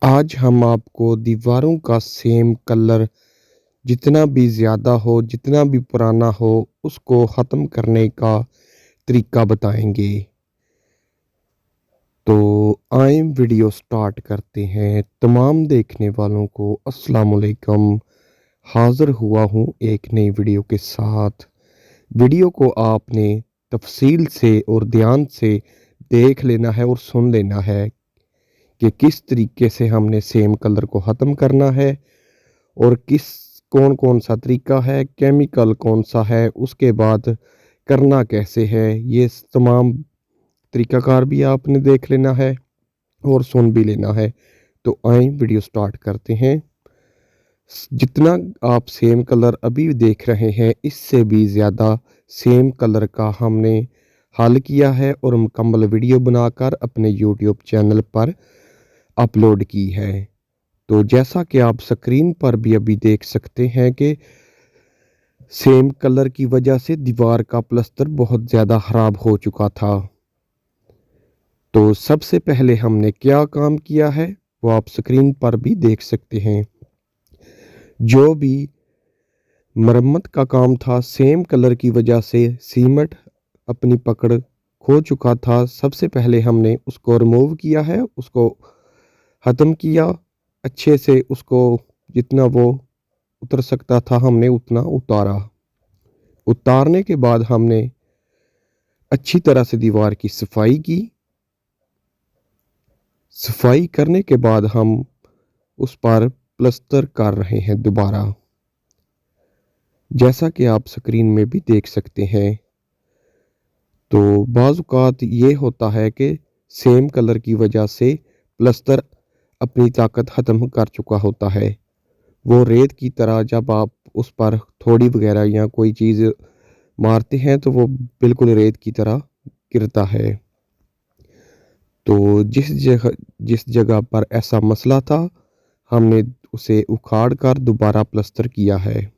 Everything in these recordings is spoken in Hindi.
आज हम आपको दीवारों का सेम कलर जितना भी ज़्यादा हो, जितना भी पुराना हो, उसको ख़त्म करने का तरीका बताएँगे। तो आइए वीडियो स्टार्ट करते हैं। तमाम देखने वालों को अस्सलाम वालेकुम। हाज़िर हुआ हूँ एक नई वीडियो के साथ। वीडियो को आपने तफ़सील से और ध्यान से देख लेना है और सुन लेना है कि किस तरीके से हमने सेम कलर को ख़त्म करना है और कौन-कौन सा तरीका है, केमिकल कौन-सा है, उसके बाद करना कैसे है, ये तमाम तरीक़ाकार भी आपने देख लेना है और सुन भी लेना है। तो आइए वीडियो स्टार्ट करते हैं। जितना आप सेम कलर अभी देख रहे हैं, इससे भी ज़्यादा सेम कलर का हमने हल किया है और मुकम्मल वीडियो बनाकर अपने यूट्यूब चैनल पर अपलोड की है। तो जैसा कि आप स्क्रीन पर भी अभी देख सकते हैं कि सेम कलर की वजह से दीवार का प्लास्टर बहुत ज़्यादा ख़राब हो चुका था। तो सबसे पहले हमने क्या काम किया है वो आप स्क्रीन पर भी देख सकते हैं। जो भी मरम्मत का काम था, सेम कलर की वजह से सीमेंट अपनी पकड़ खो चुका था। सबसे पहले हमने उसको रिमूव किया है, उसको ख़त्म किया अच्छे से, उसको जितना वो उतर सकता था हमने उतना उतारा। उतारने के बाद हमने अच्छी तरह से दीवार की सफाई की। सफाई करने के बाद हम उस पर प्लास्टर कर रहे हैं दोबारा, जैसा कि आप स्क्रीन में भी देख सकते हैं। तो बाज़ औक़ात ये होता है कि सेम कलर की वजह से प्लास्टर अपनी ताकत ख़त्म कर चुका होता है। वो रेत की तरह जब आप उस पर थोड़ी वगैरह या कोई चीज़ मारते हैं तो वो बिल्कुल रेत की तरह गिरता है। तो जिस जगह पर ऐसा मसला था, हमने उसे उखाड़ कर दोबारा प्लास्टर किया है,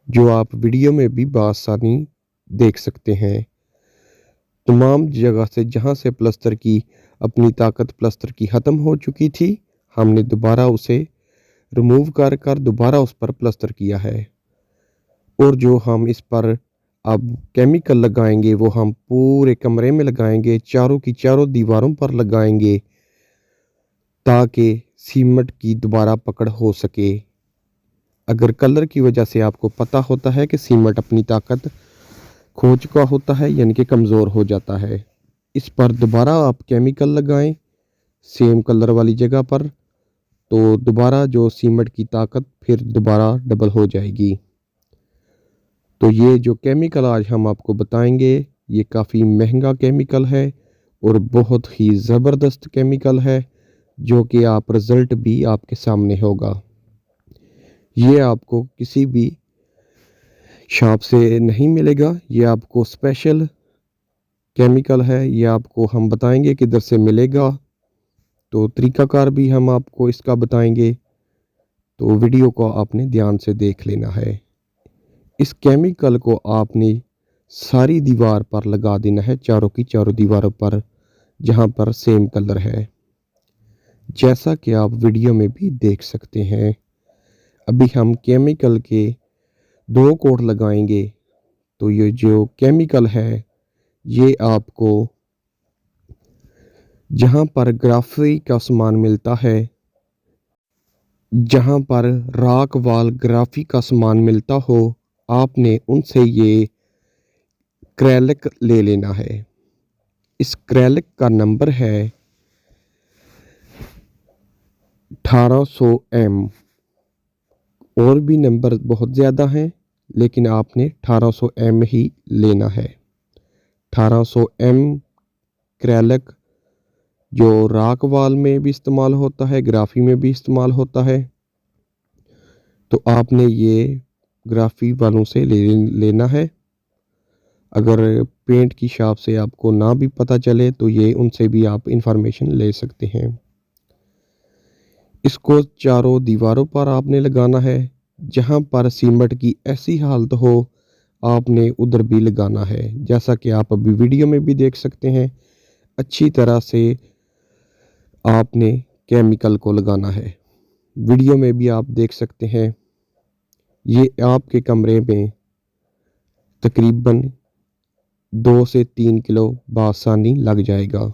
जो आप वीडियो में भी बआसानी देख सकते हैं। तमाम जगह से जहां से प्लास्टर की अपनी ताकत प्लास्टर की ख़त्म हो चुकी थी, हमने दोबारा उसे रिमूव कर दोबारा उस पर प्लास्टर किया है। और जो हम इस पर अब केमिकल लगाएंगे वो हम पूरे कमरे में लगाएंगे, चारों की चारों दीवारों पर लगाएंगे, ताकि सीमेंट की दोबारा पकड़ हो सके। अगर कलर की वजह से आपको पता होता है कि सीमेंट अपनी ताकत खो चुका होता है, यानी कि कमज़ोर हो जाता है, इस पर दोबारा आप केमिकल लगाएं सेम कलर वाली जगह पर, तो दोबारा जो सीमेंट की ताकत फिर दोबारा डबल हो जाएगी। तो ये जो केमिकल आज हम आपको बताएंगे, ये काफ़ी महंगा केमिकल है और बहुत ही ज़बरदस्त केमिकल है, जो कि आप रिज़ल्ट भी आपके सामने होगा। ये आपको किसी भी शॉप से नहीं मिलेगा, ये आपको स्पेशल केमिकल है, ये आपको हम बताएंगे किधर से मिलेगा। तो तरीक़ाकार भी हम आपको इसका बताएंगे, तो वीडियो को आपने ध्यान से देख लेना है। इस केमिकल को आपने सारी दीवार पर लगा देना है, चारों की चारों दीवारों पर जहां पर सेम कलर है, जैसा कि आप वीडियो में भी देख सकते हैं। अभी हम केमिकल के 2 कोट लगाएंगे। तो ये जो केमिकल है, ये आपको जहां पर ग्राफी का सामान मिलता है, जहां पर राक वाल ग्राफी का सामान मिलता हो, आपने उनसे ये एक्रेलिक ले लेना है। इस एक्रेलिक का नंबर है 1800 M। और भी नंबर बहुत ज़्यादा हैं, लेकिन आपने 1800 M ही लेना है। 1800 M एक्रेलिक जो राक वाल में भी इस्तेमाल होता है, ग्राफी में भी इस्तेमाल होता है। तो आपने ये ग्राफी वालों से लेना है। अगर पेंट की शॉप से आपको ना भी पता चले तो ये उनसे भी आप इंफॉर्मेशन ले सकते हैं। इसको चारों दीवारों पर आपने लगाना है। जहां पर सीमेंट की ऐसी हालत हो, आपने उधर भी लगाना है, जैसा कि आप अभी वीडियो में भी देख सकते हैं। अच्छी तरह से आपने केमिकल को लगाना है। वीडियो में भी आप देख सकते हैं, ये आपके कमरे में तकरीबन 2 से 3 किलो बासानी लग जाएगा।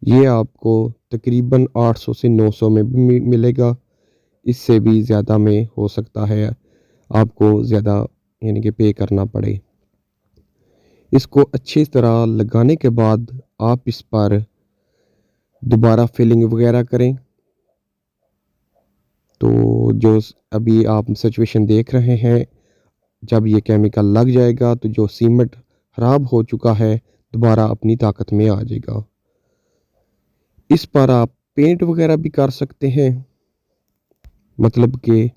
ये आपको तकरीबन 800 से 900 में भी मिलेगा, इससे भी ज़्यादा में हो सकता है आपको ज़्यादा यानी कि पे करना पड़े। इसको अच्छी तरह लगाने के बाद आप इस पर दोबारा फिलिंग वगैरह करें। तो जो अभी आप सिचुएशन देख रहे हैं, जब ये केमिकल लग जाएगा तो जो सीमेंट ख़राब हो चुका है दोबारा अपनी ताकत में आ जाएगा। इस पर आप पेंट वगैरह भी कर सकते हैं, मतलब कि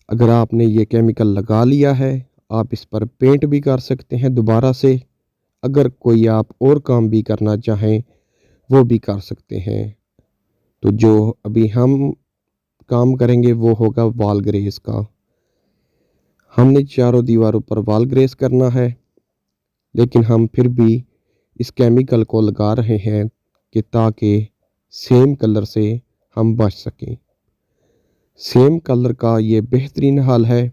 अगर आपने ये केमिकल लगा लिया है आप इस पर पेंट भी कर सकते हैं दोबारा से। अगर कोई आप और काम भी करना चाहें वो भी कर सकते हैं। तो जो अभी हम काम करेंगे वो होगा वॉल ग्रेस का। हमने चारों दीवारों पर वॉल ग्रेस करना है, लेकिन हम फिर भी इस केमिकल को लगा रहे हैं कि ताकि सेम कलर से हम बच सकें। सेम कलर का ये बेहतरीन हल है।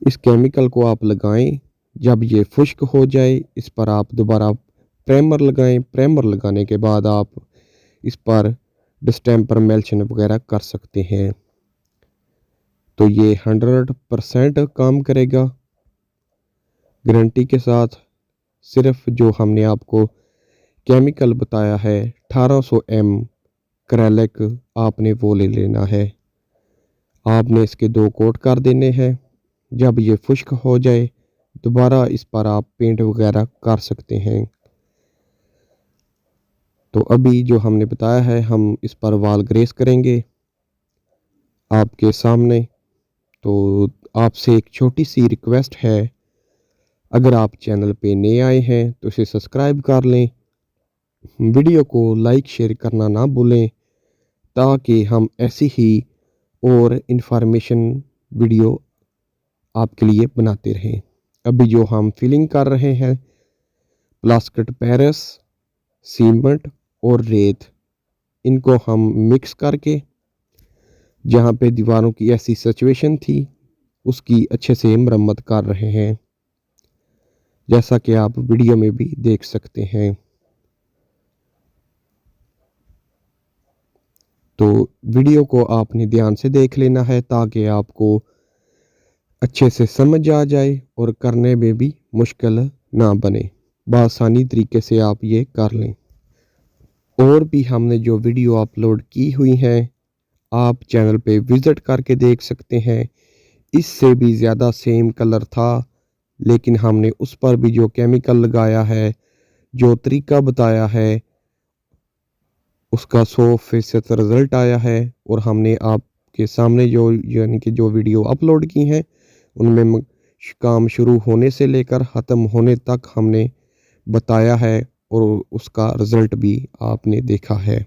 इस केमिकल को आप लगाएं, जब ये खुश्क हो जाए इस पर आप दोबारा प्राइमर लगाएं। प्राइमर लगाने के बाद आप इस पर डिस्टेंपर मेल्शन वगैरह कर सकते हैं। तो ये 100% काम करेगा गारंटी के साथ। सिर्फ जो हमने आपको केमिकल बताया है 1800 m एक्रेलिक, आपने वो ले लेना है। आपने इसके 2 कोट कर देने हैं। जब ये खुश्क हो जाए दोबारा इस पर आप पेंट वगैरह कर सकते हैं। तो अभी जो हमने बताया है हम इस पर वॉल ग्रेस करेंगे आपके सामने। तो आपसे एक छोटी सी रिक्वेस्ट है, अगर आप चैनल पे नए आए हैं तो इसे सब्सक्राइब कर लें, वीडियो को लाइक शेयर करना ना भूलें, ताकि हम ऐसी ही और इन्फॉर्मेशन वीडियो आपके लिए बनाते रहें। अभी जो हम फिलिंग कर रहे हैं प्लास्टर पेरिस, सीमेंट और रेत, इनको हम मिक्स करके जहाँ पे दीवारों की ऐसी सिचुएशन थी उसकी अच्छे से मरम्मत कर रहे हैं, जैसा कि आप वीडियो में भी देख सकते हैं। तो वीडियो को आपने ध्यान से देख लेना है ताकि आपको अच्छे से समझ आ जाए और करने में भी मुश्किल ना बने। बआसानी तरीके से आप ये कर लें। और भी हमने जो वीडियो अपलोड की हुई है आप चैनल पे विज़िट करके देख सकते हैं। इससे भी ज़्यादा सेम कलर था, लेकिन हमने उस पर भी जो केमिकल लगाया है, जो तरीका बताया है, उसका 100% रिज़ल्ट आया है। और हमने आपके सामने जो यानी कि जो वीडियो अपलोड की हैं उनमें काम शुरू होने से लेकर ख़त्म होने तक हमने बताया है और उसका रिज़ल्ट भी आपने देखा है।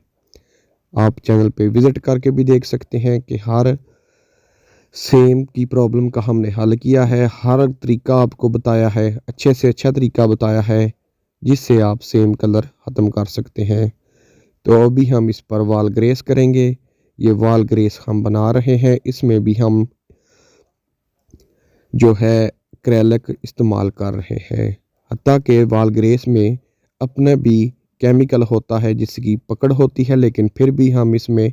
आप चैनल पे विज़िट करके भी देख सकते हैं कि हर सेम की प्रॉब्लम का हमने हल किया है, हर तरीका आपको बताया है, अच्छे से अच्छा तरीका बताया है जिससे आप सेम कलर ख़त्म कर सकते हैं। तो अभी हम इस पर वॉल ग्रेस करेंगे। ये वॉल ग्रेस हम बना रहे हैं, इसमें भी हम जो है एक्रेलिक इस्तेमाल कर रहे हैं। हत्ता कि वॉल ग्रेस में अपना भी केमिकल होता है जिसकी पकड़ होती है, लेकिन फिर भी हम इसमें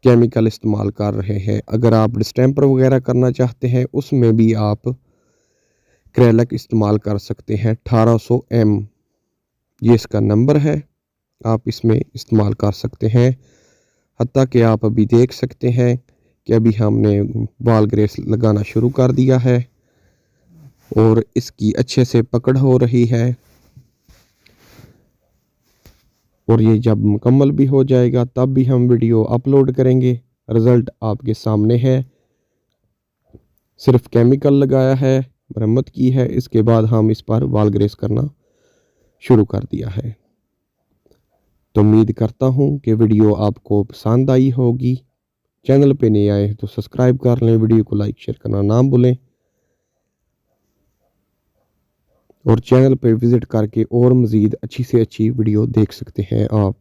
केमिकल इस्तेमाल कर रहे हैं। अगर आप डिस्टेंपर वगैरह करना चाहते हैं उसमें भी आप एक्रेलिक इस्तेमाल कर सकते हैं। 1800 m ये इसका नंबर है, आप इसमें इस्तेमाल कर सकते हैं। हत्ता कि आप अभी देख सकते हैं कि अभी हमने वॉल ग्रेस लगाना शुरू कर दिया है और इसकी अच्छे से पकड़ हो रही है। और ये जब मुकम्मल भी हो जाएगा तब भी हम वीडियो अपलोड करेंगे। रिज़ल्ट आपके सामने है। सिर्फ केमिकल लगाया है, मरम्मत की है, इसके बाद हम इस पर वॉल ग्रेस करना शुरू कर दिया है। तो उम्मीद करता हूँ कि वीडियो आपको पसंद आई होगी। चैनल पे नए आए हैं तो सब्सक्राइब कर लें, वीडियो को लाइक शेयर करना ना भूलें और चैनल पे विज़िट करके और मज़ीद अच्छी से अच्छी वीडियो देख सकते हैं आप।